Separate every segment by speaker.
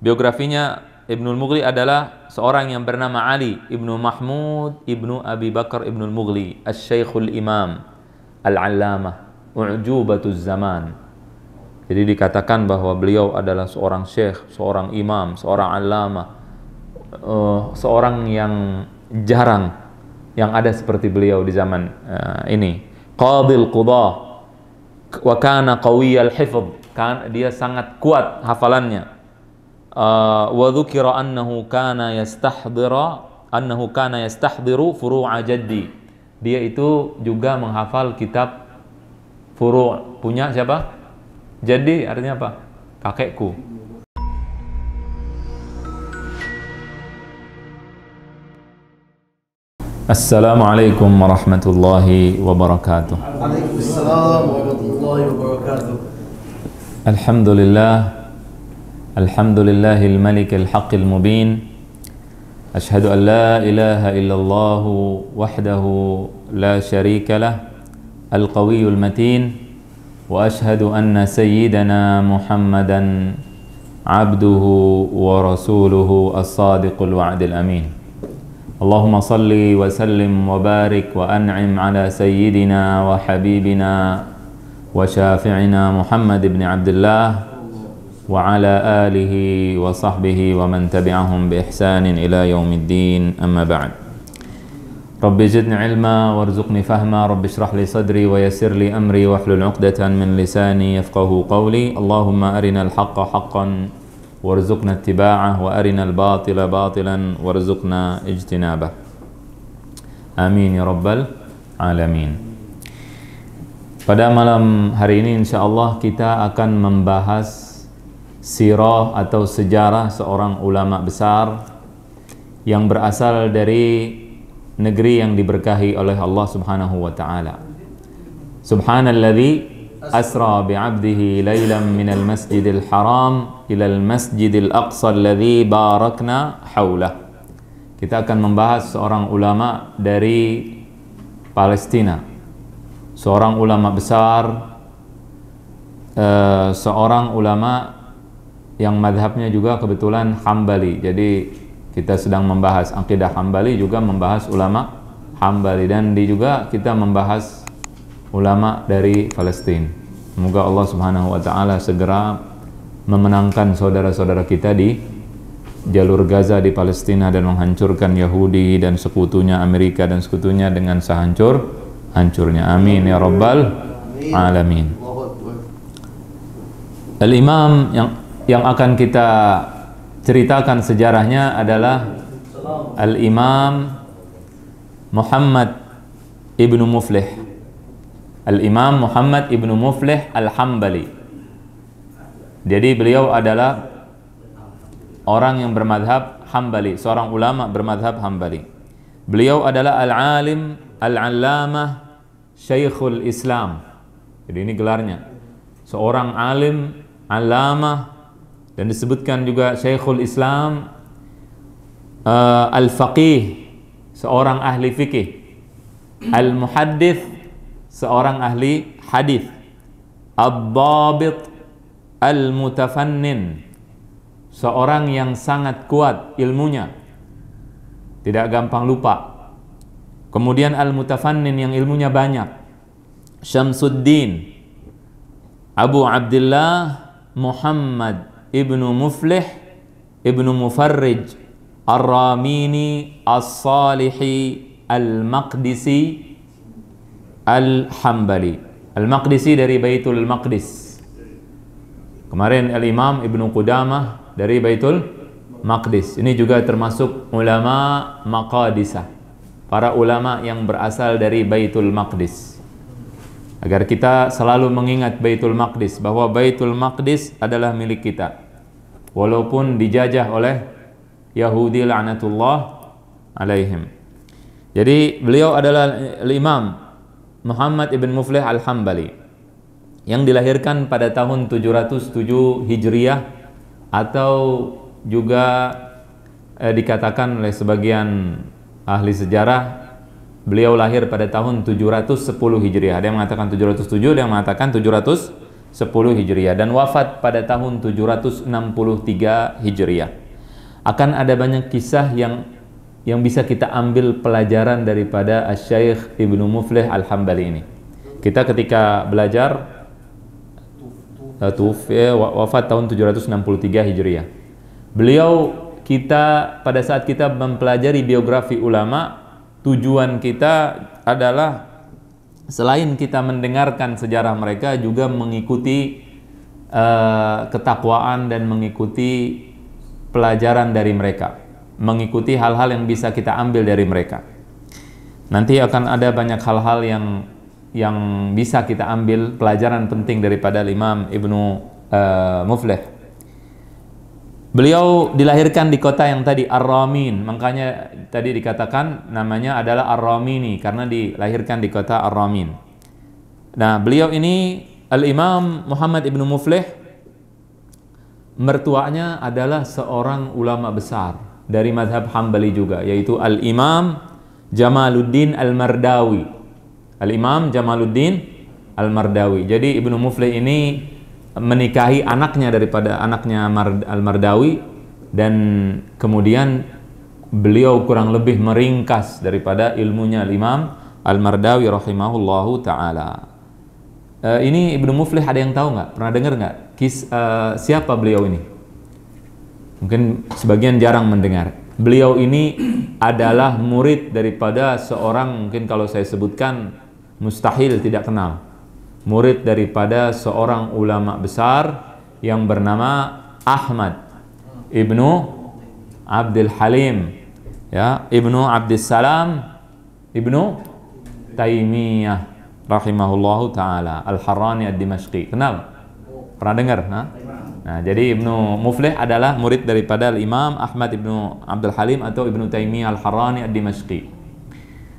Speaker 1: Biografinya Ibnul Mughli adalah seorang yang bernama Ali Ibnu Mahmud Ibnu Abi Bakar Ibnul Mughli, Asy-Syaikhul Imam, Al-Allamah, U'jubatuz Zaman. Jadi dikatakan bahwa beliau adalah seorang syekh, seorang imam, seorang allamah, seorang yang jarang yang ada seperti beliau di zaman ini. Qadil Qudah, wa kana qawiyal hifdz, kan dia sangat kuat hafalannya. Wa dzukira annahu kana yastahdiru furu'a jaddi. Dia itu juga menghafal kitab furu', punya siapa? Jadi artinya apa? Kakekku. Assalamualaikum warahmatullahi wabarakatuh.
Speaker 2: Waalaikumsalam warahmatullahi wabarakatuh.
Speaker 1: Alhamdulillahil malikil haqqil mubin. Ashhadu an la ilaha illallah wahdahu la syarika lah, al-qawiyyul matin. Wa ashhadu anna sayyidana Muhammadan abduhu wa rasuluhu as-sadiqul wa'dil amin. Allahumma salli wa sallim wa barik wa an'im ala sayyidina wa habibina wa syafi'ina Muhammad ibn Abdullah wa ala alihi wa sahbihi wa man tabi'ahum bi ihsanin ila yaumiddin, amma ba'd. Rabbi zidni ilma warzuqni fahma, Rabbi shrah li sadri wa yassir li amri wahlul 'uqdatan min lisani yafqahu qawli. Allahumma arinal haqqa haqqan warzuqna ittiba'ah wa arinal batila batilan warzuqna ijtinabah. Amin ya rabbal alamin. Pada malam hari ini insyaallah kita akan membahas sirah atau sejarah seorang ulama besar yang berasal dari negeri yang diberkahi oleh Allah Subhanahu wa taala. Subhanalladzi asra bi'abdihi lailan minal masjidil haram ilal masjidil aqsa alladzi barakna haulah. Kita akan membahas seorang ulama dari Palestina, seorang ulama besar, seorang ulama yang madhabnya juga kebetulan Hambali. Jadi kita sedang membahas akidah Hambali, juga membahas ulama Hambali, dan juga kita membahas ulama dari Palestina. Semoga Allah Subhanahu wa taala segera memenangkan saudara-saudara kita di jalur Gaza di Palestina dan menghancurkan Yahudi dan sekutunya Amerika dan sekutunya dengan sehancur-hancurnya. Amin ya rabbal alamin. Al-Imam yang akan kita ceritakan sejarahnya adalah Al-Imam Muhammad ibnu Muflih. Al-Imam Muhammad ibnu Muflih Al-Hambali. Jadi beliau adalah orang yang bermadhab Hambali, seorang ulama bermadhab Hambali. Beliau adalah Al-Alim Al-Allamah Syekhul Islam. Jadi ini gelarnya, seorang alim, alamah, dan disebutkan juga Syekhul Islam, Al-Faqih, seorang ahli fikih, Al-Muhaddith, seorang ahli hadis, Ad-Dhabit, Al-Mutafannin, seorang yang sangat kuat ilmunya, tidak gampang lupa. Kemudian Al-Mutafannin yang ilmunya banyak, Syamsuddin Abu Abdullah Muhammad ibnu Muflih ibnu Mufarrij Ar-Ramini As-Salihi Al-Maqdisi Al-Hambali. Al-Maqdisi dari Baitul Maqdis. Kemarin Al-Imam Ibnu Qudamah dari Baitul Maqdis. Ini juga termasuk ulama Maqadisah, para ulama yang berasal dari Baitul Maqdis. Agar kita selalu mengingat Baitul Maqdis, bahwa Baitul Maqdis adalah milik kita, walaupun dijajah oleh Yahudi la'natullah alaihim. Jadi beliau adalah Imam Muhammad ibn Muflih Al-Hambali yang dilahirkan pada tahun 707 Hijriah, atau juga dikatakan oleh sebagian ahli sejarah beliau lahir pada tahun 710 Hijriah. Ada yang mengatakan 707, ada yang mengatakan 710 Hijriah dan wafat pada tahun 763 Hijriah. Akan ada banyak kisah yang bisa kita ambil pelajaran daripada Asy-Syaikh Ibnu Muflih Al-Hambali ini. Kita ketika belajar wafat tahun 763 Hijriah. Beliau pada saat kita mempelajari biografi ulama, tujuan kita adalah selain kita mendengarkan sejarah mereka, juga mengikuti ketakwaan dan mengikuti pelajaran dari mereka, mengikuti hal-hal yang bisa kita ambil dari mereka. Nanti akan ada banyak hal-hal yang bisa kita ambil pelajaran penting daripada Imam Ibnu Muflih. Beliau dilahirkan di kota yang tadi Ar-Ramin, makanya tadi dikatakan namanya adalah Ar-Ramini karena dilahirkan di kota Ar-Ramin. Nah, beliau ini Al-Imam Muhammad Ibnu Muflih, mertuanya adalah seorang ulama besar dari mazhab Hambali juga, yaitu Al-Imam Jamaluddin Al-Mardawi. Al-Imam Jamaluddin Al-Mardawi. Jadi Ibnu Muflih ini menikahi anaknya daripada anaknya Al-Mardawi, dan kemudian beliau kurang lebih meringkas daripada ilmunya Al-Imam Al-Mardawi rahimahullahu ta'ala. Ini Ibnu Muflih ada yang tahu nggak? Pernah dengar nggak? Siapa beliau ini? Mungkin sebagian jarang mendengar. Beliau ini adalah murid daripada seorang, mungkin kalau saya sebutkan mustahil tidak kenal, murid daripada seorang ulama besar yang bernama Ahmad Ibnu Abdul Halim, ya, Ibnu Abdus Salam Ibnu Taimiyah rahimahullahu ta'ala Al-Harrani Ad-Dimashqi. Kenal? Pernah dengar? Nah, jadi Ibnu Muflih adalah murid daripada Imam Ahmad Ibnu Abdul Halim atau Ibnu Taimiyah Al-Harrani Ad-Dimashqi.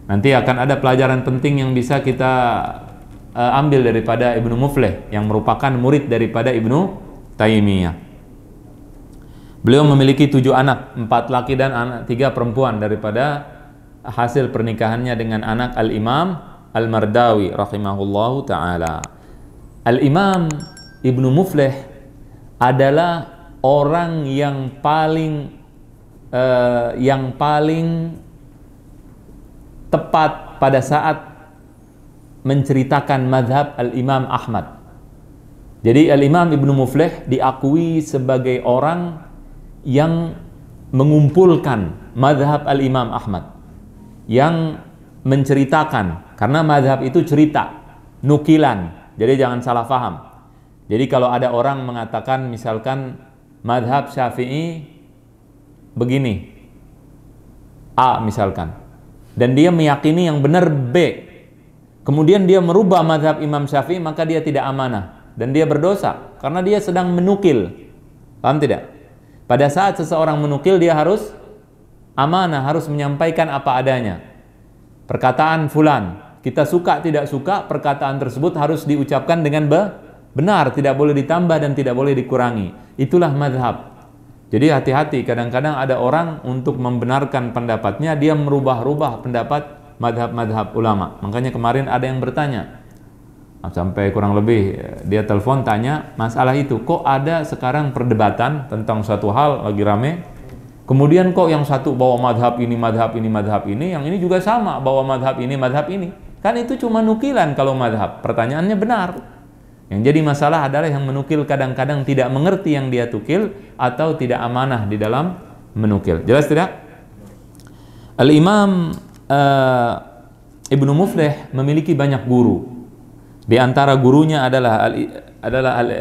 Speaker 1: Nanti akan ada pelajaran penting yang bisa kita ambil daripada Ibnu Muflih yang merupakan murid daripada Ibnu Taimiyah. Beliau memiliki 7 anak, 4 laki dan 3 perempuan daripada hasil pernikahannya dengan anak Al-Imam Al-Mardawi rahimahullahu ta'ala. Al-Imam Ibnu Muflih adalah orang yang paling tepat pada saat menceritakan mazhab Al-Imam Ahmad. Jadi Al-Imam Ibnu Muflih diakui sebagai orang yang mengumpulkan mazhab Al-Imam Ahmad, yang menceritakan, karena mazhab itu cerita, nukilan, jadi jangan salah paham. Jadi kalau ada orang mengatakan misalkan mazhab Syafi'i begini, A misalkan, dan dia meyakini yang benar B, kemudian dia merubah mazhab Imam Syafi'i, maka dia tidak amanah dan dia berdosa karena dia sedang menukil. Paham tidak? Pada saat seseorang menukil, dia harus amanah, harus menyampaikan apa adanya. Perkataan fulan, kita suka tidak suka, perkataan tersebut harus diucapkan dengan benar, tidak boleh ditambah dan tidak boleh dikurangi. Itulah mazhab. Jadi hati-hati, kadang-kadang ada orang untuk membenarkan pendapatnya, dia merubah-rubah pendapat madhab-madhab ulama. Makanya kemarin ada yang bertanya, sampai kurang lebih dia telepon tanya masalah itu, kok ada sekarang perdebatan tentang suatu hal lagi rame, kemudian kok yang satu bawa madhab ini, madhab ini, madhab ini, yang ini juga sama bawa madhab ini, madhab ini. Kan itu cuma nukilan kalau madhab. Pertanyaannya benar. Yang jadi masalah adalah yang menukil kadang-kadang tidak mengerti yang dia tukil atau tidak amanah di dalam menukil. Jelas tidak? Al-Imam Ibnu Muflih memiliki banyak guru. Di antara gurunya adalah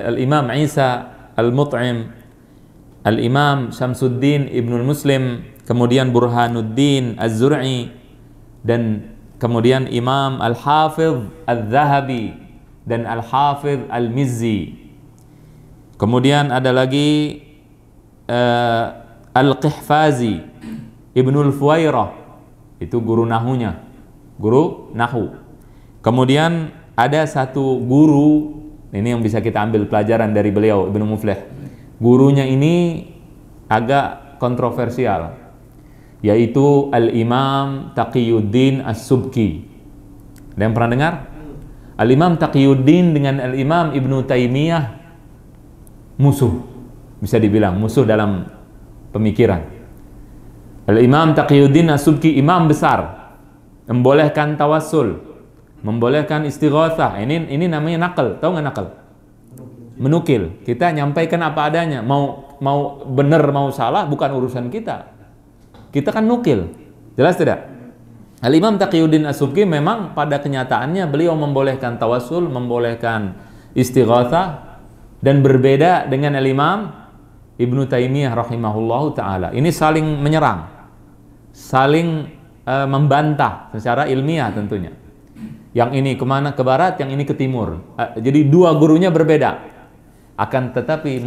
Speaker 1: Al-Imam Isa Al-Mut'im, Al-Imam Syamsuddin Ibnul Muslim, kemudian Burhanuddin Az-Zur'i, dan kemudian Imam Al-Hafidh Al-Zahabi dan Al-Hafidh Al-Mizzi. Kemudian ada lagi Al-Qihfazi Ibnul Fuwairah, itu guru nahunya, guru nahu. Kemudian ada satu guru, ini yang bisa kita ambil pelajaran dari beliau, Ibnu Muflih. Gurunya ini agak kontroversial, yaitu Al-Imam Taqiyuddin As-Subki. Ada yang pernah dengar? Al-Imam Taqiyuddin dengan Al-Imam Ibnu Taimiyah musuh, bisa dibilang musuh dalam pemikiran. Al-Imam Taqiyuddin As-Subki imam besar, membolehkan tawassul, membolehkan istighatsah. Ini namanya nakal, tahu nggak nakal? Menukil. Kita nyampaikan apa adanya, mau benar mau salah bukan urusan kita. Kita kan nukil. Jelas tidak? Al-Imam Taqiyuddin As-Subki memang pada kenyataannya beliau membolehkan tawassul, membolehkan istighatsah, dan berbeda dengan Al-Imam Ibnu Taimiyah rahimahullahu taala. Ini saling menyerang, saling membantah secara ilmiah tentunya. Yang ini kemana? Ke barat, yang ini ke timur. Jadi dua gurunya berbeda. Akan tetapi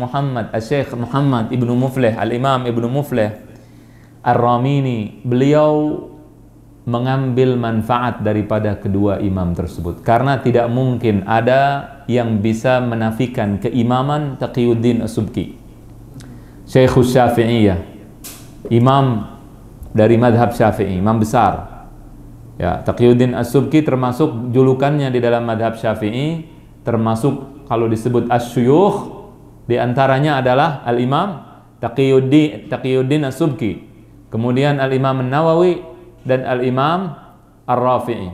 Speaker 1: Syekh Muhammad Ibnu Muflih, Al-Imam Ibnu Muflih Ar-Ramini, beliau mengambil manfaat daripada kedua imam tersebut, karena tidak mungkin ada yang bisa menafikan keimaman Taqiyuddin As-Subki, Syekhus Syafi'iyah, imam dari madhab Syafi'i, imam besar. Ya, Taqiyuddin As-Subki termasuk julukannya di dalam madhab Syafi'i, termasuk kalau disebut Asy-Syuyukh, di antaranya adalah Al-Imam Taqiyuddin As-Subki, kemudian Al-Imam An-Nawawi, dan Al-Imam Ar-Rafi'i.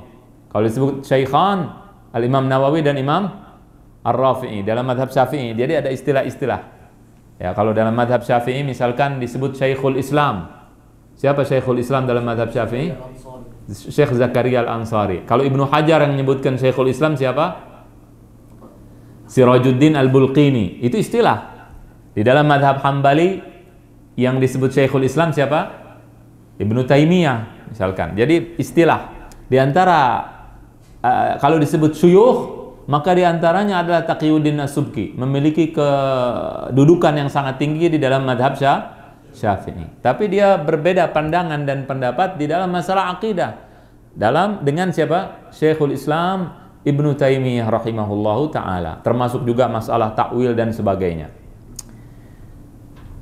Speaker 1: Kalau disebut Syaikhan, Al-Imam Nawawi dan Imam Ar-Rafi'i dalam madhab Syafi'i. Jadi ada istilah-istilah. Ya, kalau dalam madhab Syafi'i misalkan disebut Syekhul Islam. Siapa Syekhul Islam dalam madhab Syafi'i? Syekh Zakaria Al-Ansari. Kalau Ibnu Hajar yang menyebutkan Syekhul Islam siapa? Sirajuddin Al-Bulqini. Itu istilah. Di dalam madhab Hambali yang disebut Syekhul Islam siapa? Ibnu Taimiyah misalkan. Jadi istilah di antara kalau disebut syuyukh, maka di antaranya adalah Taqiyuddin As-Subki, memiliki kedudukan yang sangat tinggi di dalam madhab Syafi'i. Tapi dia berbeda pandangan dan pendapat di dalam masalah akidah dengan siapa? Syekhul Islam Ibnu Taimiyah rahimahullahu taala, termasuk juga masalah takwil dan sebagainya.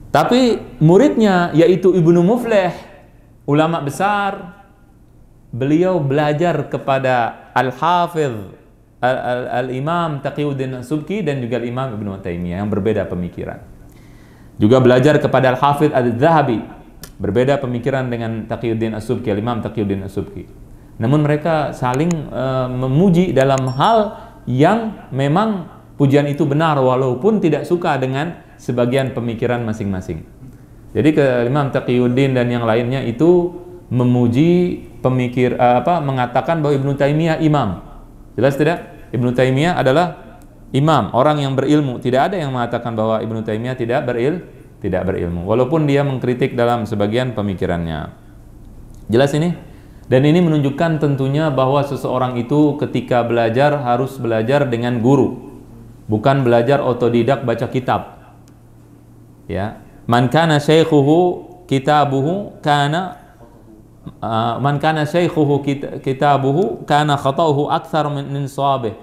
Speaker 1: Tapi muridnya yaitu Ibnu Muflih, ulama besar, beliau belajar kepada Al-Hafidh Al-Imam Taqiyuddin As-Subki dan juga Al-Imam Ibnu Taimiyah yang berbeda pemikiran. Juga belajar kepada Al-Hafidh Al-Zahabi, berbeda pemikiran dengan Taqiyuddin As-Subki, Al-Imam Taqiyuddin As-Subki. Namun mereka saling memuji dalam hal yang memang pujian itu benar walaupun tidak suka dengan sebagian pemikiran masing-masing. Jadi Imam Taqiyuddin dan yang lainnya itu memuji mengatakan bahwa Ibnu Taimiyah imam. Jelas tidak? Ibnu Taimiyah adalah imam, orang yang berilmu. Tidak ada yang mengatakan bahwa Ibnu Taimiyah tidak berilmu, walaupun dia mengkritik dalam sebagian pemikirannya. Jelas ini? Dan ini menunjukkan tentunya bahwa seseorang itu ketika belajar harus belajar dengan guru, bukan belajar otodidak baca kitab. Ya. Man kana syaikhuhu kitabuhu kana khata'uhu aktsar min shawabih.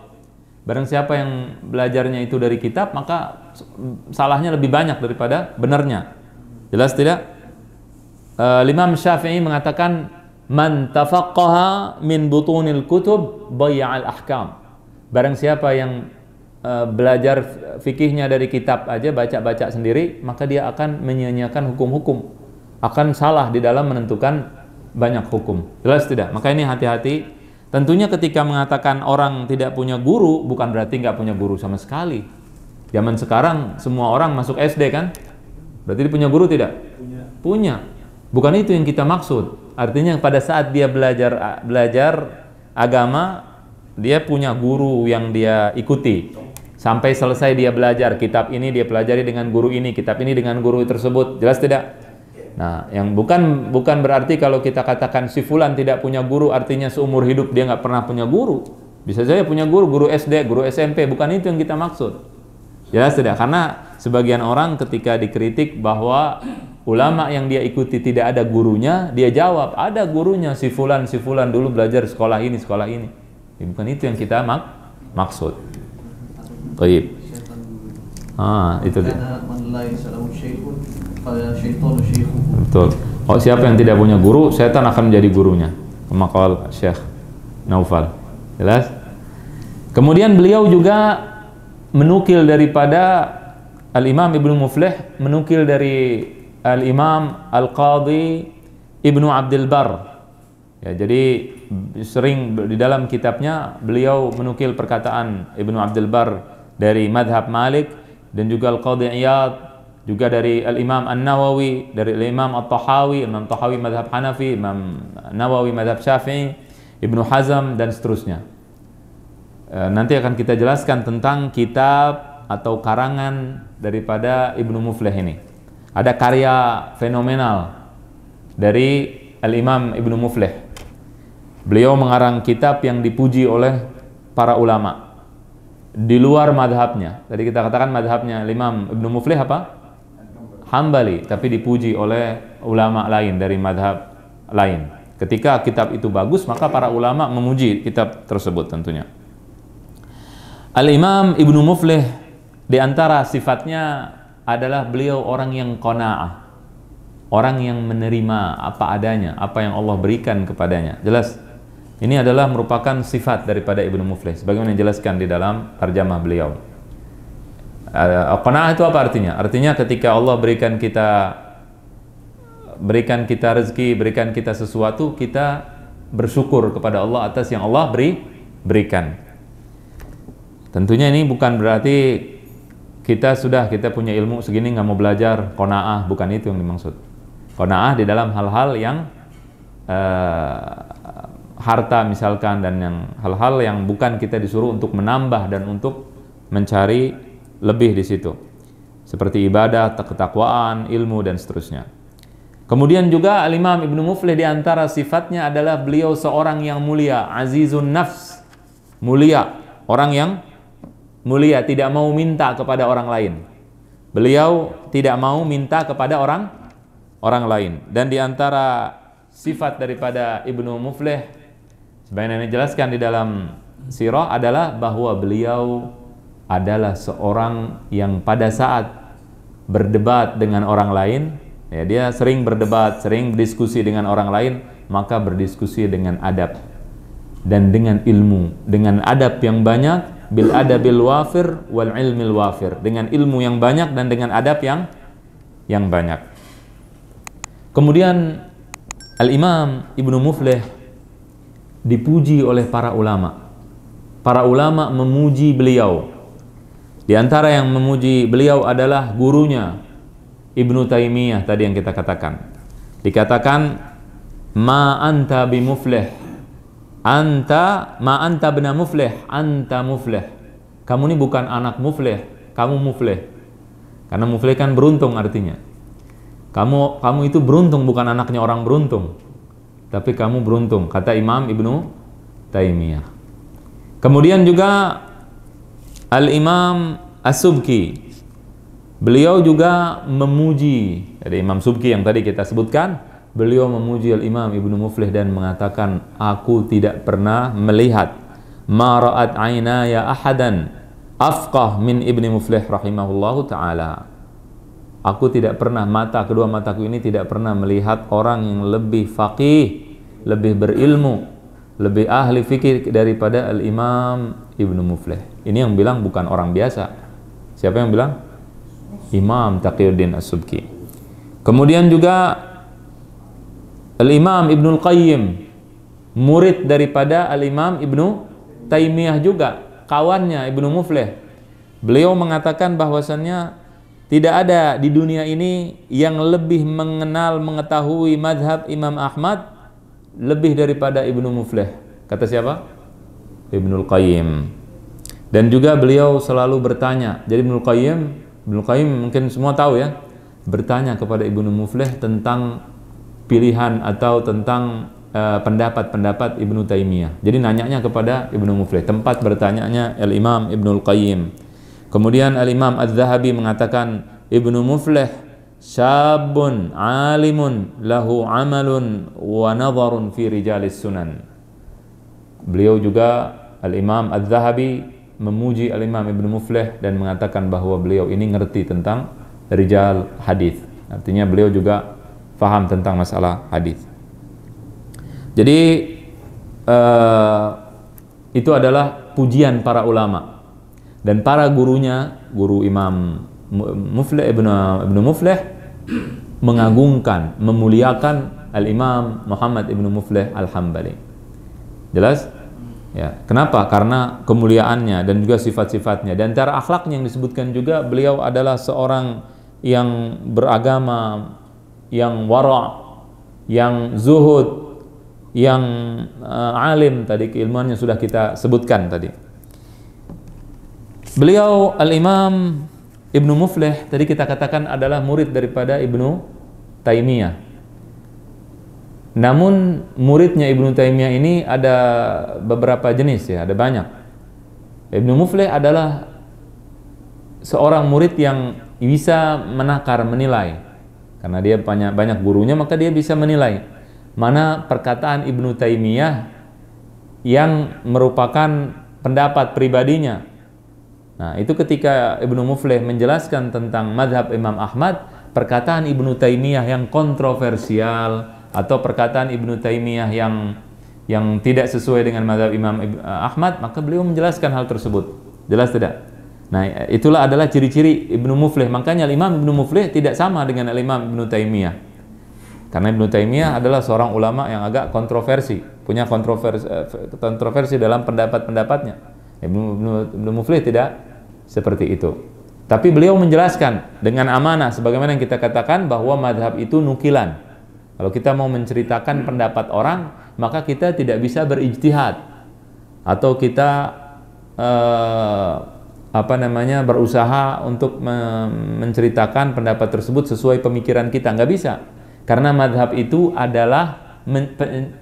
Speaker 1: Barang siapa yang belajarnya itu dari kitab, maka salahnya lebih banyak daripada benarnya. Jelas tidak? Imam Syafi'i mengatakan man tafaqqaha min butunil kutub dhayya'al ahkam. Barang siapa yang belajar fikihnya dari kitab aja, baca-baca sendiri, maka dia akan menyia-nyiakan hukum-hukum, akan salah di dalam menentukan banyak hukum. Jelas tidak? Maka ini hati-hati. Tentunya ketika mengatakan orang tidak punya guru, bukan berarti nggak punya guru sama sekali. Zaman sekarang semua orang masuk SD kan? Berarti dia punya guru tidak? Punya. Bukan itu yang kita maksud. Artinya pada saat dia belajar agama, dia punya guru yang dia ikuti. Sampai selesai dia belajar, kitab ini dia pelajari dengan guru ini, kitab ini dengan guru tersebut. Jelas tidak? Nah, yang bukan berarti kalau kita katakan si fulan tidak punya guru, artinya seumur hidup dia nggak pernah punya guru. Bisa saja punya guru SD, guru SMP, bukan itu yang kita maksud. Jelas tidak? Karena sebagian orang ketika dikritik bahwa ulama yang dia ikuti tidak ada gurunya, dia jawab, ada gurunya, si fulan dulu belajar sekolah ini. Ya, bukan itu yang kita maksud. Baik. Itu dia. Betul. Oh, siapa yang tidak punya guru, setan akan menjadi gurunya. Maqal Syekh Naufal. Jelas? Kemudian beliau juga menukil daripada Al-Imam Ibnu Muflih, menukil dari Al-Imam Al-Qadhi Ibnu Abdul Barr. Ya, jadi sering di dalam kitabnya beliau menukil perkataan Ibnu Abdul Barr dari madhab Malik, dan juga Al-Qadhi Iyad, juga dari Al-Imam An-Nawawi, dari Al-Imam At-Tahawi, Imam Tahawi madhab Hanafi, Imam Nawawi madhab Syafi'i, Ibnu Hazm, dan seterusnya. Nanti akan kita jelaskan tentang kitab atau karangan daripada Ibnu Muflih ini. Ada karya fenomenal dari Al-Imam Ibnu Muflih. Beliau mengarang kitab yang dipuji oleh para ulama di luar madhabnya. Tadi kita katakan madhabnya Imam Ibnu Muflih apa? Hambali, tapi dipuji oleh ulama lain dari madhab lain. Ketika kitab itu bagus, maka para ulama memuji kitab tersebut tentunya. Al-Imam Ibnu Muflih di antara sifatnya adalah beliau orang yang qanaah, orang yang menerima apa adanya, apa yang Allah berikan kepadanya. Jelas, ini adalah merupakan sifat daripada Ibnu Muflih, sebagaimana dijelaskan di dalam tarjamah beliau. Qanaah itu apa artinya? Artinya ketika Allah berikan kita rezeki, berikan kita sesuatu, kita bersyukur kepada Allah atas yang Allah berikan. Tentunya ini bukan berarti kita punya ilmu segini nggak mau belajar. Qanaah bukan itu yang dimaksud. Qanaah di dalam hal-hal yang harta misalkan, dan yang hal-hal yang bukan kita disuruh untuk menambah dan untuk mencari lebih di situ, seperti ibadah, ketakwaan, ilmu, dan seterusnya. Kemudian juga Al-Imam Ibnu Muflih di antara sifatnya adalah beliau seorang yang mulia, azizun nafs, mulia, orang yang mulia, tidak mau minta kepada orang lain. Beliau tidak mau minta kepada orang lain. Dan di antara sifat daripada Ibnu Muflih, sebagaimana dijelaskan di dalam sirah, adalah bahwa beliau adalah seorang yang pada saat berdebat dengan orang lain, ya, dia sering berdebat, sering berdiskusi dengan orang lain, maka berdiskusi dengan adab dan dengan ilmu, dengan adab yang banyak, bil adabil wafir wal ilmil wafir, dengan ilmu yang banyak dan dengan adab yang banyak. Kemudian Al-Imam Ibnu Muflih dipuji oleh para ulama. Para ulama memuji beliau. Di antara yang memuji beliau adalah gurunya Ibnu Taimiyah tadi yang kita katakan. Dikatakan ma anta bimuflih, ma anta bna muflih, anta muflih. Kamu ini bukan anak muflih, kamu muflih. Karena muflih kan beruntung artinya. Kamu itu beruntung, bukan anaknya orang beruntung, tapi kamu beruntung, kata Imam Ibnu Taimiyah. Kemudian juga Al-Imam As-Subki, beliau juga memuji, dari Imam Subki yang tadi kita sebutkan, beliau memuji Al-Imam Ibnu Muflih dan mengatakan, aku tidak pernah melihat ma ra'at aynaya ahadan afqah min Ibnu Muflih rahimahullahu ta'ala. Aku tidak pernah, kedua mataku ini tidak pernah melihat orang yang lebih faqih, lebih berilmu, lebih ahli fikih daripada Al-Imam Ibnu Muflih. Ini yang bilang bukan orang biasa. Siapa yang bilang? Imam Taqiyuddin As-Subki. Kemudian juga Al-Imam Ibnul Qayyim, murid daripada Al-Imam Ibnu Taimiyah juga, kawannya Ibnu Muflih. Beliau mengatakan bahwasannya tidak ada di dunia ini yang lebih mengetahui madhab Imam Ahmad lebih daripada Ibnu Muflih. Kata siapa? Ibnul Qayyim. Dan juga beliau selalu bertanya. Jadi Ibnul Qayyim mungkin semua tahu ya, bertanya kepada Ibnu Muflih tentang pilihan atau tentang pendapat-pendapat Ibnu Taimiyah. Jadi nanyanya kepada Ibnu Muflih, tempat bertanyanya Al-Imam Ibnul Qayyim. Kemudian Al-Imam Az-Zahabi mengatakan, Ibnu Muflih syabun alimun lahu amalun wa nadharun fi rijalis sunan. Beliau juga Al-Imam Az-Zahabi memuji Al-Imam Ibnu Muflih dan mengatakan bahwa beliau ini ngerti tentang rijal hadis. Artinya beliau juga faham tentang masalah hadis. Jadi itu adalah pujian para ulama. Dan para gurunya, guru Imam Muflih Ibnu Muflih mengagungkan, memuliakan Al-Imam Muhammad Ibnu Muflih Al-Hambali. Jelas? Ya, kenapa? Karena kemuliaannya dan juga sifat-sifatnya. Dan cara akhlaknya yang disebutkan juga, beliau adalah seorang yang beragama, yang wara', yang zuhud, yang alim. Tadi keilmuannya sudah kita sebutkan tadi. Beliau Al-Imam Ibnu Muflih tadi kita katakan adalah murid daripada Ibnu Taimiyah. Namun muridnya Ibnu Taimiyah ini ada beberapa jenis ya, ada banyak. Ibnu Muflih adalah seorang murid yang bisa menakar, menilai. Karena dia banyak gurunya, maka dia bisa menilai mana perkataan Ibnu Taimiyah yang merupakan pendapat pribadinya. Nah, itu ketika Ibnu Muflih menjelaskan tentang mazhab Imam Ahmad, perkataan Ibnu Taimiyah yang kontroversial atau perkataan Ibnu Taimiyah yang tidak sesuai dengan mazhab Imam Ahmad, maka beliau menjelaskan hal tersebut. Jelas tidak? Nah, itulah adalah ciri-ciri Ibnu Muflih. Makanya Imam Ibnu Muflih tidak sama dengan Imam Ibnu Taimiyah. Karena Ibnu Taimiyah adalah seorang ulama yang agak kontroversi, punya kontroversi dalam pendapat-pendapatnya. Ibnu Muflih tidak seperti itu. Tapi beliau menjelaskan dengan amanah, sebagaimana yang kita katakan bahwa madhab itu nukilan. Kalau kita mau menceritakan pendapat orang, maka kita tidak bisa berijtihad atau kita berusaha untuk menceritakan pendapat tersebut sesuai pemikiran kita. Nggak bisa, karena madhab itu adalah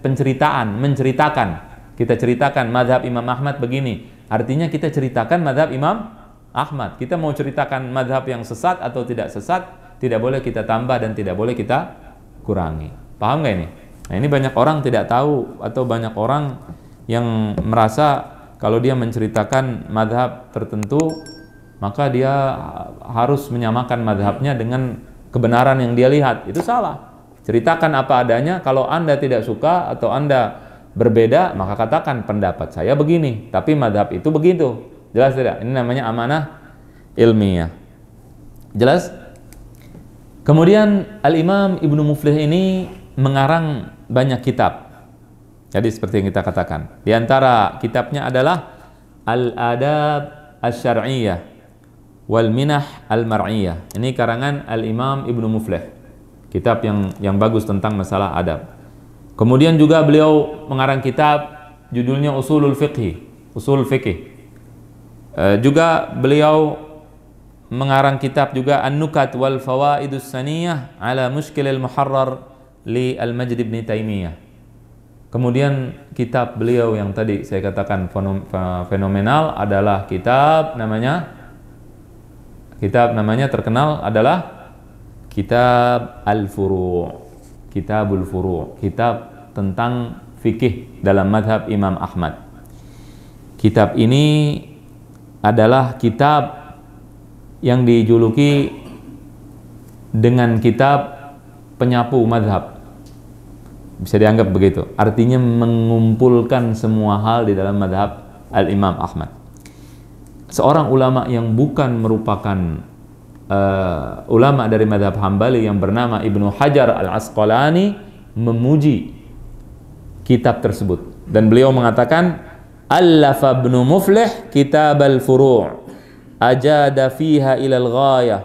Speaker 1: menceritakan. Kita ceritakan madhab Imam Ahmad begini, artinya kita ceritakan madhab Imam Ahmad. Kita mau ceritakan madhab yang sesat atau tidak sesat, tidak boleh kita tambah dan tidak boleh kita kurangi. Paham nggak ini? Nah, ini banyak orang tidak tahu, atau banyak orang yang merasa kalau dia menceritakan madhab tertentu, maka dia harus menyamakan madhabnya dengan kebenaran yang dia lihat. Itu salah. Ceritakan apa adanya. Kalau Anda tidak suka atau Anda berbeda, maka katakan pendapat saya begini, tapi madhab itu begitu. Jelas tidak? Ini namanya amanah ilmiah. Jelas? Kemudian Al-Imam Ibnu Muflih ini mengarang banyak kitab. Jadi seperti yang kita katakan, di antara kitabnya adalah Al-Adab Asy-Syar'iyyah wal Minah Al-Mar'iyyah. Ini karangan Al-Imam Ibnu Muflih. Kitab yang bagus tentang masalah adab. Kemudian juga beliau mengarang kitab judulnya Ushulul Fiqh, Ushul Fiqh. Juga beliau mengarang kitab juga An-Nukat wal Fawaidus Saniyah ala Mushkilil Muharrar li Al-Majd ibn Taimiyah. Kemudian kitab beliau yang tadi saya katakan fenomenal adalah kitab namanya terkenal adalah Kitab Al-Furu', Kitabul Furu', kitab tentang fikih dalam mazhab Imam Ahmad. Kitab ini adalah kitab yang dijuluki dengan kitab penyapu mazhab. Bisa dianggap begitu. Artinya mengumpulkan semua hal di dalam mazhab Al-Imam Ahmad. Seorang ulama yang bukan merupakan ulama dari mazhab Hambali yang bernama Ibnu Hajar Al-Asqalani memuji kitab tersebut. Dan beliau mengatakan, Allafa Ibnu Muflih Kitab Al-Furu' ajada fiha ilal ghayah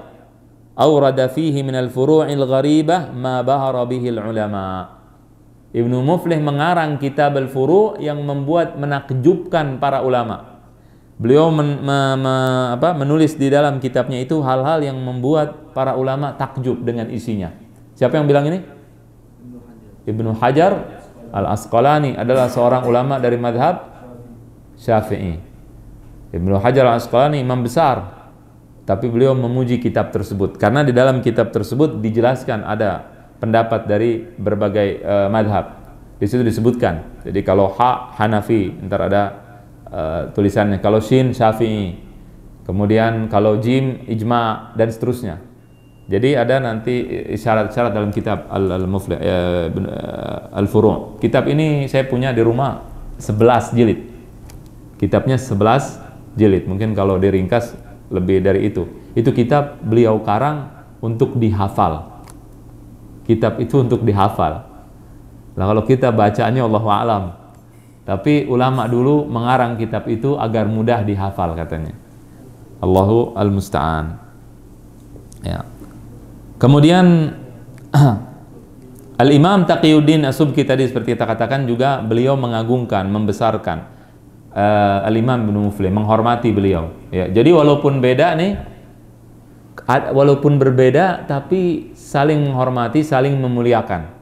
Speaker 1: awrada fihi minal furu'il gharibah ma bahara bihil ulama. Ibnu Muflih mengarang Kitab Al-Furu' yang membuat menakjubkan para ulama. Beliau menulis di dalam kitabnya itu hal-hal yang membuat para ulama takjub dengan isinya. Siapa yang bilang ini? Ibnu Hajar Al-Asqalani adalah seorang ulama dari mazhab Syafi'i. Ibnu Hajar Al-Asqalani imam besar, tapi beliau memuji kitab tersebut karena di dalam kitab tersebut dijelaskan ada pendapat dari berbagai madhab. Di situ disebutkan. Jadi kalau Hanafi, ntar ada tulisannya. Kalau Shin Syafi'i, kemudian kalau Jim Ijma dan seterusnya. Jadi ada nanti isyarat-isyarat dalam kitab Al-Muflih Al-Furu'. Kitab ini saya punya di rumah 11 jilid. Kitabnya 11 jilid. Mungkin kalau diringkas lebih dari itu. Itu kitab beliau karang untuk dihafal. Kitab itu untuk dihafal. Nah, kalau kita bacaannya Allahu a'lam. Tapi ulama dulu mengarang kitab itu agar mudah dihafal katanya. Allahu al-musta'an. Ya. Kemudian Al-Imam Taqiyuddin As-Subki tadi seperti kita katakan juga beliau mengagungkan, membesarkan Al-Imam Ibnu Muflih, menghormati beliau. Ya, jadi walaupun beda nih, walaupun berbeda tapi saling menghormati, saling memuliakan.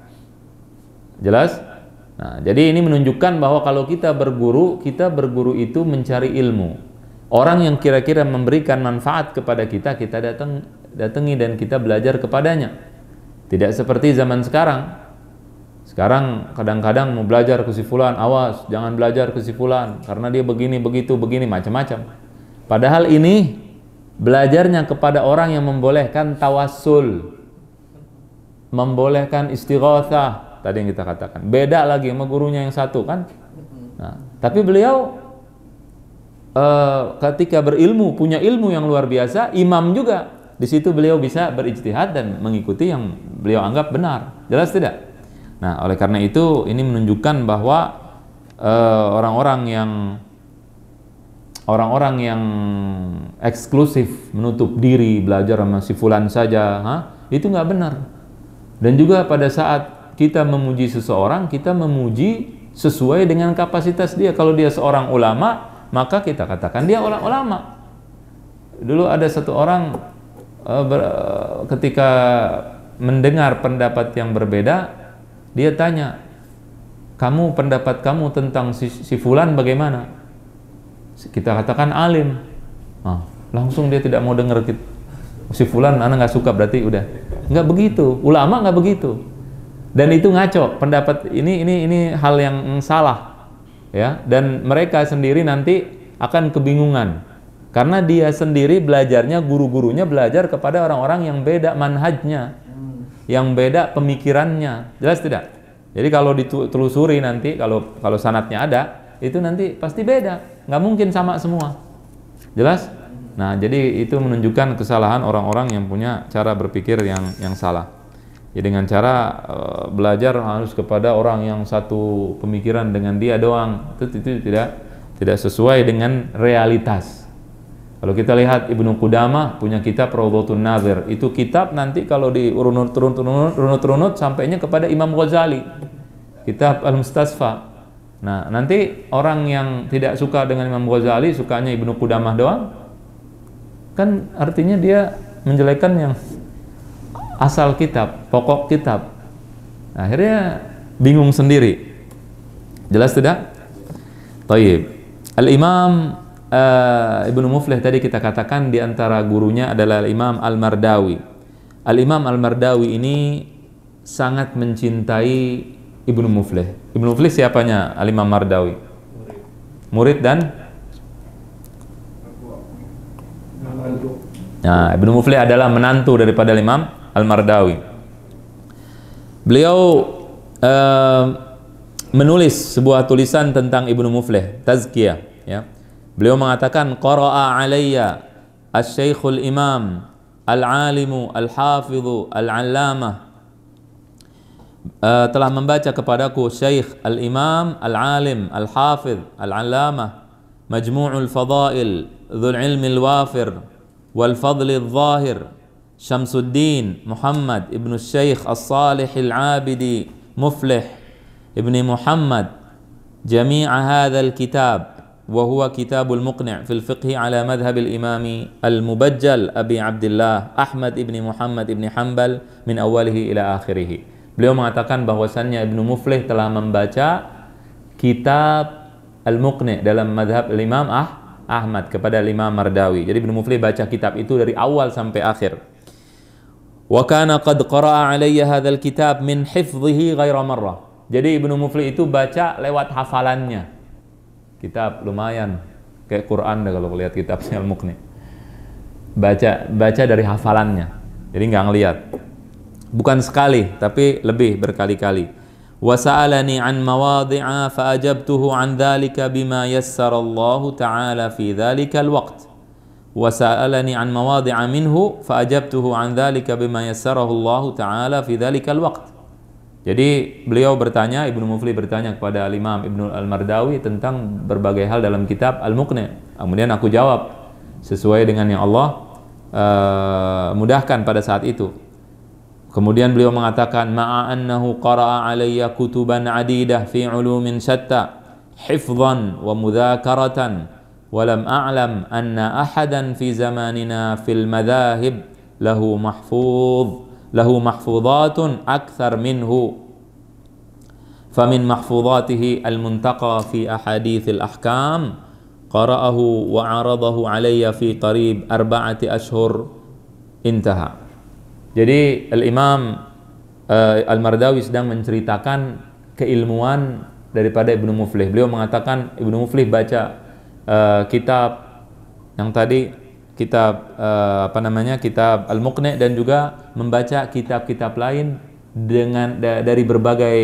Speaker 1: Jelas? Nah, jadi ini menunjukkan bahwa kalau kita berguru itu mencari ilmu. Orang yang kira-kira memberikan manfaat kepada kita, kita datangi dan kita belajar kepadanya. Tidak seperti zaman sekarang. Sekarang kadang-kadang mau belajar ke si fulan, awas jangan belajar ke si fulan karena dia begini, begitu, begini, macam-macam. Padahal ini belajarnya kepada orang yang membolehkan tawassul, membolehkan istighatsah, tadi yang kita katakan. Beda lagi sama gurunya yang satu kan. Nah, tapi beliau ketika berilmu, punya ilmu yang luar biasa, imam juga. Di situ beliau bisa berijtihad dan mengikuti yang beliau anggap benar. Jelas tidak? Nah, oleh karena itu ini menunjukkan bahwa orang-orang yang eksklusif, menutup diri, belajar sama si fulan saja, itu nggak benar. Dan juga pada saat kita memuji seseorang, kita memuji sesuai dengan kapasitas dia. Kalau dia seorang ulama, maka kita katakan dia orang ulama. Dulu ada satu orang ketika mendengar pendapat yang berbeda, dia tanya, pendapat kamu tentang si fulan bagaimana? Kita katakan alim. Langsung dia tidak mau dengar si fulan, anak nggak suka, berarti udah. Nggak begitu, ulama nggak begitu. Dan itu ngaco, pendapat ini hal yang salah, ya. Dan mereka sendiri nanti akan kebingungan. Karena dia sendiri belajarnya, guru-gurunya belajar kepada orang-orang yang beda manhajnya, yang beda pemikirannya. Jelas tidak? Jadi kalau ditelusuri nanti, kalau sanadnya ada, itu nanti pasti beda. Nggak mungkin sama semua. Jelas? Nah, jadi itu menunjukkan kesalahan orang-orang yang punya cara berpikir yang salah. Ya, dengan cara belajar harus kepada orang yang satu pemikiran dengan dia doang, itu tidak sesuai dengan realitas. Kalau kita lihat Ibnu Qudamah punya kitab Rawdatun Nazir, itu kitab nanti kalau dirunut sampainya kepada Imam Ghazali, kitab Al-Mustasfa. Nah, nanti orang yang tidak suka dengan Imam Ghazali, sukanya Ibnu Qudamah doang, kan artinya dia menjelekkan yang asal kitab, pokok kitab. Akhirnya bingung sendiri. Jelas tidak? Taib. Al-Imam Ibnu Muflih tadi kita katakan di antara gurunya adalah Imam Al-Mardawi. Al-Imam Al-Mardawi ini sangat mencintai Ibnu Muflih. Ibnu Muflih siapanya? Al-Imam Mardawi. Murid dan? Nah, Ibnu Muflih adalah menantu daripada Imam Al-Mardawi. Beliau menulis sebuah tulisan tentang Ibnu Muflih, tazkiyah, ya. Beliau mengatakan, qara'a alayya asy-syaikhul imam al-alimu al-hafidhu al-allamah, telah membaca kepadaku Syekh al-imam al-alim al-hafidh al-allamah, majmu'ul fadail dzul ilmi al-wafir wal fadli al-zahir Syamsuddin Muhammad ibnu Syekh as-salih al-abidi Muflih ibni Muhammad jami'a hadzal kitab wa huwa kitabul muqni' fil fiqh ala madhhab al-imam al-mubajjal Abi Abdullah Ahmad ibni Muhammad ibni Hanbal min awalihi ila akhirih. Beliau mengatakan bahwasannya Ibnu Muflih telah membaca kitab Al-Muqni' dalam madhab al-Imam Ahmad kepada Imam Mardawi. Jadi Ibnu Muflih baca kitab itu dari awal sampai akhir. Wa kana qad qara'a alayya hadzal kitab min hifdhihi ghaira marrah. Jadi Ibnu Muflih itu baca lewat hafalannya. Kitab lumayan kayak Quran dah kalau lihat kitabnya Al-Muqni. Baca dari hafalannya. Jadi nggak ngelihat. Bukan sekali, tapi lebih berkali-kali. wa sa'alani an mawadhi'a fa ajabtuhu an dhalika bima yassara Allah ta'ala fi dhalika al-waqt wa sa'alani an mawadhi'a minhu fa ajabtuhu an dhalika bima yassarahu Allah ta'ala fi dhalika al-waqt. Jadi beliau bertanya, Ibnu Muflih bertanya kepada Al-Imam Ibnu Al-Mardawi tentang berbagai hal dalam kitab Al-Muqni'. Kemudian aku jawab sesuai dengan yang Allah mudahkan pada saat itu. Kemudian beliau mengatakan, ma'a annahu qara'a alayya kutuban adidah fi ulumin syatta hifdhan wa mudhakaratan wa lam a'lam anna ahadan fi zamanina fil madhahib lahu mahfudhatun akthar minhu famin mahfudhatihi al-muntaqa fi ahadithil ahkam qara'ahu wa 'aradahu alayya fi qarib 4 ashhur intaha. Jadi Al-Imam Al-Mardawi sedang menceritakan keilmuan daripada Ibnu Muflih. Beliau mengatakan Ibnu Muflih baca kitab yang tadi kitab kitab Al-Muqni' dan juga membaca kitab-kitab lain dari berbagai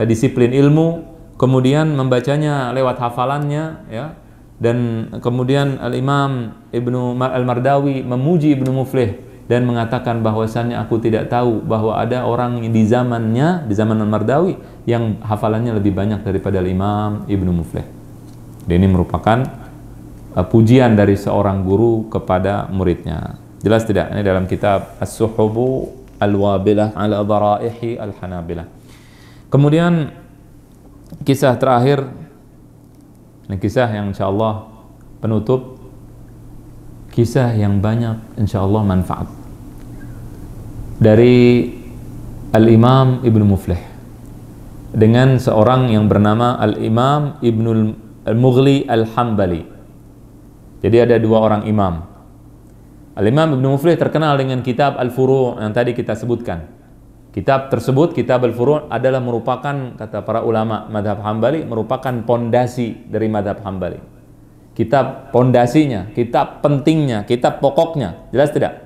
Speaker 1: disiplin ilmu, kemudian membacanya lewat hafalannya, ya. Dan kemudian Al-Imam Ibnu Al-Mardawi memuji Ibnu Muflih dan mengatakan bahwasannya aku tidak tahu bahwa ada orang di zaman Al-Mardawi yang hafalannya lebih banyak daripada Al-Imam Ibnu Muflih. Dan ini merupakan pujian dari seorang guru kepada muridnya. Jelas tidak? Ini dalam kitab As-Suhubu Al-Wabilah ala Dharaihi Al-Hanabilah. Kemudian kisah terakhir, ini kisah yang insyaallah penutup, kisah yang banyak insyaallah manfaat dari Al-Imam Ibnu Muflih dengan seorang yang bernama Al-Imam Ibnu Al-Mughli Al-Hambali. Jadi ada dua orang imam. Al-Imam Ibnu Muflih terkenal dengan kitab Al-Furu' yang tadi kita sebutkan. Kitab tersebut, kitab Al-Furu' adalah merupakan, kata para ulama madhab Hambali, merupakan pondasi dari madhab Hambali. Kitab pondasinya, kitab pentingnya, kitab pokoknya. Jelas tidak?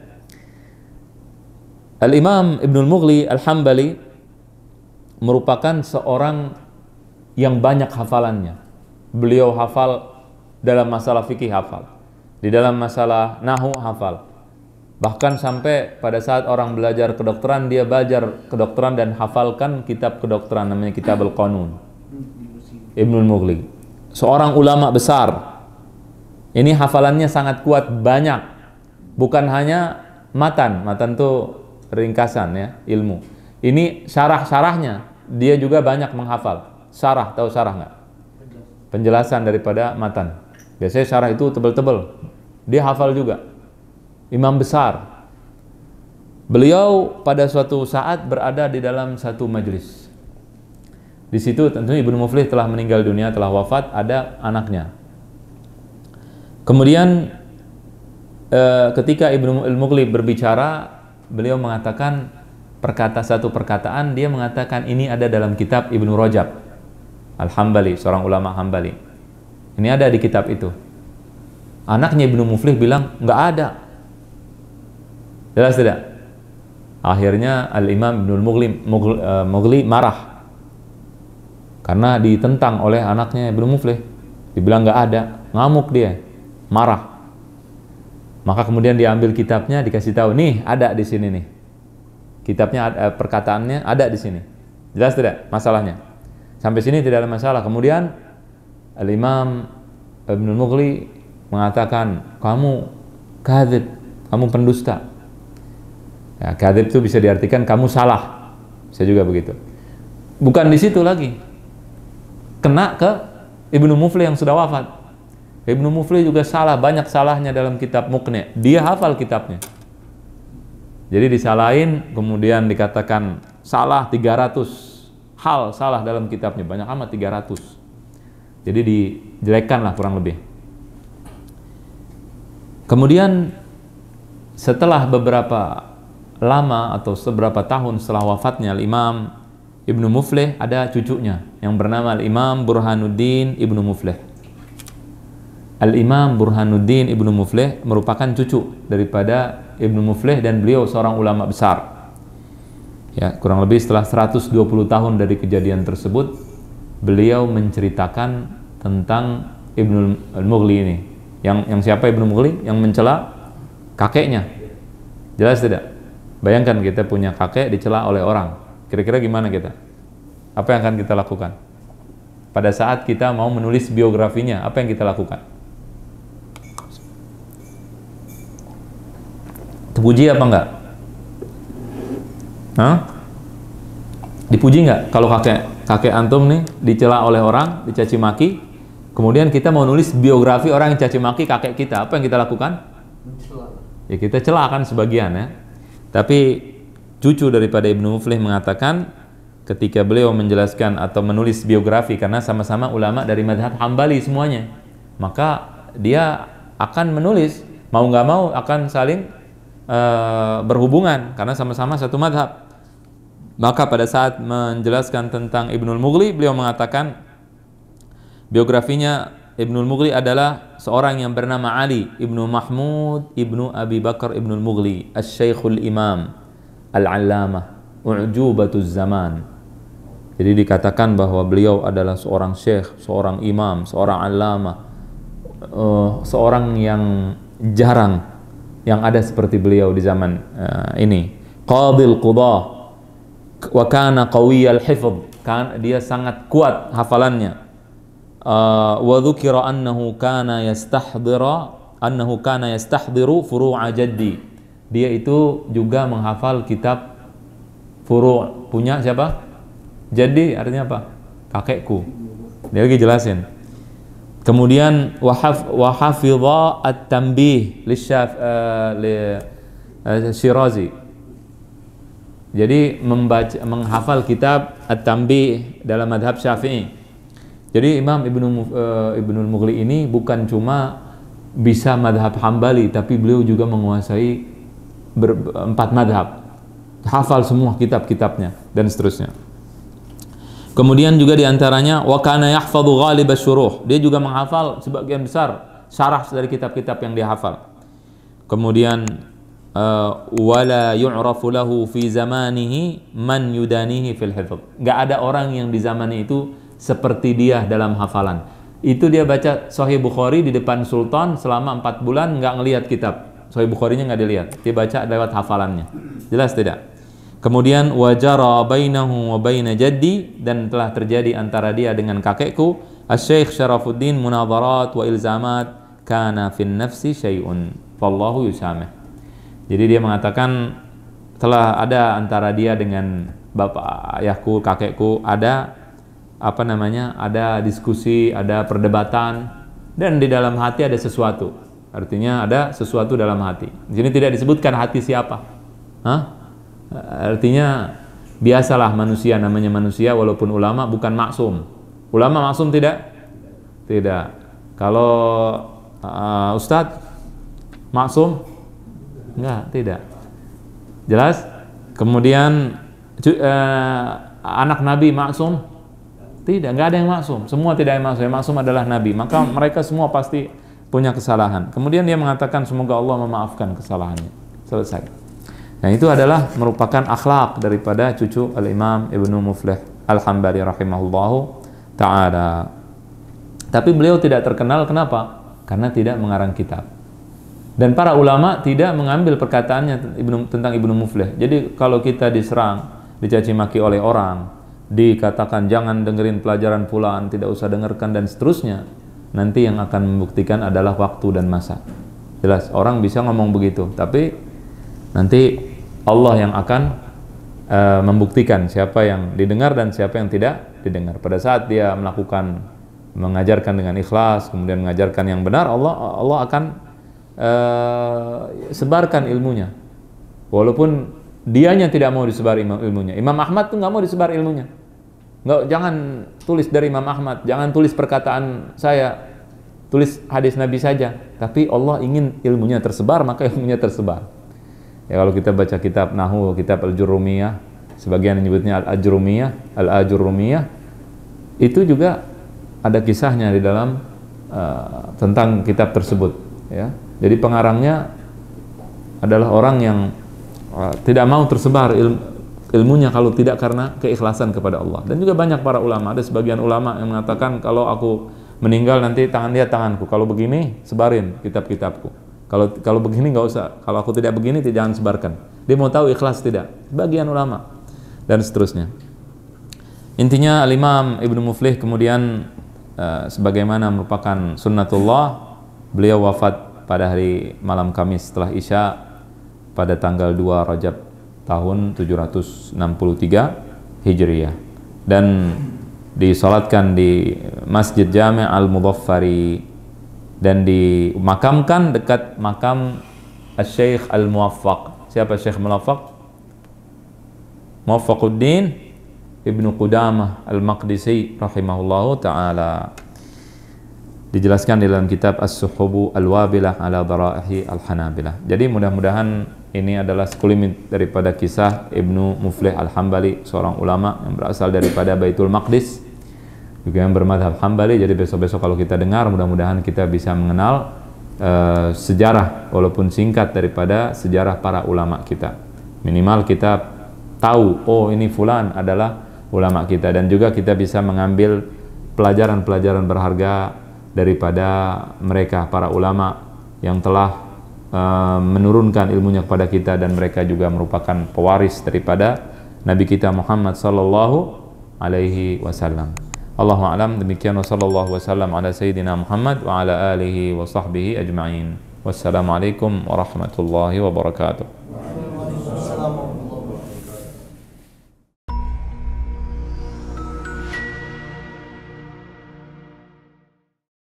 Speaker 1: Al-Imam Ibnu Al-Mughli Al-Hambali merupakan seorang yang banyak hafalannya. Beliau hafal dalam masalah fikih, hafal di dalam masalah nahwu, hafal. Bahkan sampai pada saat orang belajar kedokteran, dia belajar kedokteran dan hafalkan kitab kedokteran namanya Kitab Al-Qanun. Ibnu Al-Mughli seorang ulama besar. Ini hafalannya sangat kuat, banyak. Bukan hanya matan itu ringkasan, ya, ilmu. Ini syarah-syarahnya dia juga banyak menghafal. Syarah, tahu syarah nggak? Penjelasan daripada matan. Biasanya syarah itu tebal-tebal. Dia hafal juga. Imam besar. Beliau pada suatu saat berada di dalam satu majelis. Di situ tentunya Ibnu Muflih telah meninggal dunia, telah wafat, ada anaknya. Kemudian ketika Ibnu Al-Mughli berbicara, beliau mengatakan satu perkataan, dia mengatakan ini ada dalam kitab Ibnu Rajab Al-Hambali, seorang ulama Hambali. Ini ada di kitab itu. Anaknya Ibnu Muflih bilang, nggak ada. Jelas tidak? Akhirnya Al-Imam Ibnu Mughli marah karena ditentang oleh anaknya Ibnu Muflih. Dibilang nggak ada, ngamuk dia, marah. Maka kemudian diambil kitabnya, dikasih tahu, nih ada di sini nih. Kitabnya, perkataannya ada di sini. Jelas tidak masalahnya? Sampai sini tidak ada masalah. Kemudian Al-Imam Ibnu Mughli mengatakan, kamu kadzib, kamu pendusta. Ya, kadzib itu bisa diartikan kamu salah. Bisa juga begitu. Bukan di situ lagi. Kena ke Ibnu Muflih yang sudah wafat. Ibnu Muflih juga salah, banyak salahnya dalam kitab Muqni'. Dia hafal kitabnya. Jadi disalahin, kemudian dikatakan salah 300 hal salah dalam kitabnya. Banyak amat 300. Jadi dijelekkan lah kurang lebih. Kemudian setelah beberapa lama atau seberapa tahun setelah wafatnya Al-Imam Ibnu Muflih, ada cucunya yang bernama Al-Imam Burhanuddin Ibnu Muflih. Al-Imam Burhanuddin Ibnu Muflih merupakan cucu daripada Ibnu Muflih dan beliau seorang ulama besar. Ya, kurang lebih setelah 120 tahun dari kejadian tersebut, beliau menceritakan tentang Ibnul Mughli ini. Yang siapa Ibnu Mughli? Yang mencela kakeknya. Jelas tidak? Bayangkan kita punya kakek dicela oleh orang. Kira-kira gimana kita? Apa yang akan kita lakukan? Pada saat kita mau menulis biografinya, apa yang kita lakukan? Terpuji apa enggak? Hah? Dipuji nggak kalau kakek antum nih dicela oleh orang, dicaci maki, kemudian kita mau nulis biografi orang yang caci maki kakek kita, apa yang kita lakukan? Ya kita cela kan sebagian ya. Tapi cucu daripada Ibnu Muflih mengatakan ketika beliau menjelaskan atau menulis biografi, karena sama-sama ulama dari madhab Hambali semuanya, maka dia akan menulis, mau nggak mau akan saling berhubungan karena sama-sama satu madhab. Maka pada saat menjelaskan tentang Ibnul Mughli, beliau mengatakan biografinya Ibnul Mughli adalah seorang yang bernama Ali Ibnu Mahmud Ibnu Abi Bakar Ibnul Mughli Asy-Syaikhul Imam Al-Allamah U'jubatuz Zaman. Jadi dikatakan bahwa beliau adalah seorang syekh, seorang imam, seorang allamah, seorang yang jarang yang ada seperti beliau di zaman ini. Qadil Qudah wa kana qawiyal hifdh, kan dia sangat kuat hafalannya. Wa dzukira annahu kana yastahdhiru furu'a jaddi. Dia itu juga menghafal kitab furu', punya siapa? Jaddi artinya apa? Kakekku. Dia lagi jelasin. Kemudian wa hafidha at-tanbih li Syirazi. Jadi menghafal kitab At-Tanbih dalam madhab Syafi'i. Jadi Imam Ibnul Mughli ini bukan cuma bisa madhab Hambali, tapi beliau juga menguasai 4 madhab. Hafal semua kitab-kitabnya dan seterusnya. Kemudian juga diantaranya wa kana yahfadhu ghalib asy-syuruh. Dia juga menghafal sebagian besar syarah dari kitab-kitab yang dia hafal. Kemudian wala yu'rafu lahu fi zamanihi man yudanihi fil hifdz. Enggak ada orang yang di zaman itu seperti dia dalam hafalan. Itu dia baca Sahih Bukhari di depan sultan selama 4 bulan enggak ngelihat kitab. Sahih Bukharinya enggak dilihat. Dia baca lewat hafalannya. Jelas tidak? Kemudian wajara bainahu wa baina jaddi, dan telah terjadi antara dia dengan kakekku Asy-Syaikh Syarafuddin munadharat wa ilzamat kana fin nafsi syai'un wallahu yusamih. Jadi dia mengatakan telah ada antara dia dengan bapak ayahku, kakekku, ada ada diskusi, ada perdebatan, dan di dalam hati ada sesuatu. Artinya ada sesuatu dalam hati. Di sini tidak disebutkan hati siapa. Artinya biasalah manusia, namanya manusia, walaupun ulama bukan maksum. Ulama maksum tidak? Tidak. Kalau ustadz maksum? Enggak, tidak. Jelas? Kemudian anak Nabi maksum? Tidak, enggak ada yang maksum. Semua tidak yang maksum. Yang maksum adalah Nabi. Maka mereka semua pasti punya kesalahan. Kemudian dia mengatakan semoga Allah memaafkan kesalahannya. Selesai. Nah, itu adalah merupakan akhlak daripada cucu Al-Imam Ibnu Muflih Al-Hambali rahimahullahu ta'ala. Tapi beliau tidak terkenal, kenapa? Karena tidak mengarang kitab. Dan para ulama tidak mengambil perkataannya tentang Ibnu Muflih. Jadi kalau kita diserang, dicaci maki oleh orang, dikatakan jangan dengerin pelajaran fulan, tidak usah dengarkan dan seterusnya, nanti yang akan membuktikan adalah waktu dan masa. Jelas, orang bisa ngomong begitu, tapi nanti Allah yang akan membuktikan siapa yang didengar dan siapa yang tidak didengar. Pada saat dia mengajarkan dengan ikhlas, kemudian mengajarkan yang benar, Allah akan sebarkan ilmunya, walaupun dianya tidak mau disebar ilmunya. Imam Ahmad tuh nggak mau disebar ilmunya. Jangan tulis dari Imam Ahmad, jangan tulis perkataan saya, tulis hadis Nabi saja. Tapi Allah ingin ilmunya tersebar, maka ilmunya tersebar. Ya, kalau kita baca kitab Nahwu, kitab Al-Jurrumiyah, sebagian menyebutnya Al-Ajurrumiyah, itu juga ada kisahnya di dalam tentang kitab tersebut. Ya. Jadi pengarangnya adalah orang yang tidak mau tersebar ilmunya kalau tidak karena keikhlasan kepada Allah. Dan juga banyak para ulama, ada sebagian ulama yang mengatakan kalau aku meninggal nanti lihat tanganku, kalau begini sebarin kitab-kitabku, kalau begini nggak usah, kalau aku tidak begini jangan sebarkan. Dia mau tahu ikhlas tidak, sebagian ulama, dan seterusnya. Intinya Al-Imam Ibnu Muflih kemudian sebagaimana merupakan sunnatullah, beliau wafat pada hari malam Kamis setelah Isya pada tanggal 2 Rajab tahun 763 Hijriyah, dan disolatkan di Masjid Jami' Al-Mudhaffari dan dimakamkan dekat makam Asy-Syaikh Al-Muwaffaq. Siapa Syekh Muwaffaq? Muwaffaquddin Ibnu Qudamah Al-Maqdisi rahimahullahu ta'ala. Dijelaskan di dalam kitab As-Suhubu Al-Wabilah ala Dara'ihi Al-Hanabilah. Jadi mudah-mudahan ini adalah sekelumit daripada kisah Ibnu Muflih Al-Hambali, seorang ulama yang berasal daripada Baitul Maqdis, juga yang bermadhab Hambali. Jadi besok-besok kalau kita dengar, mudah-mudahan kita bisa mengenal sejarah, walaupun singkat, daripada sejarah para ulama kita. Minimal kita tahu, oh ini fulan adalah ulama kita, dan juga kita bisa mengambil pelajaran-pelajaran berharga daripada mereka, para ulama yang telah menurunkan ilmunya kepada kita, dan mereka juga merupakan pewaris daripada Nabi kita Muhammad sallallahu alaihi wasallam. Allahu a'lam. Demikian, wa sallallahu wasallam ala sayyidina Muhammad wa ala alihi wa sahbihi ajma'in. Wassalamualaikum warahmatullahi wabarakatuh.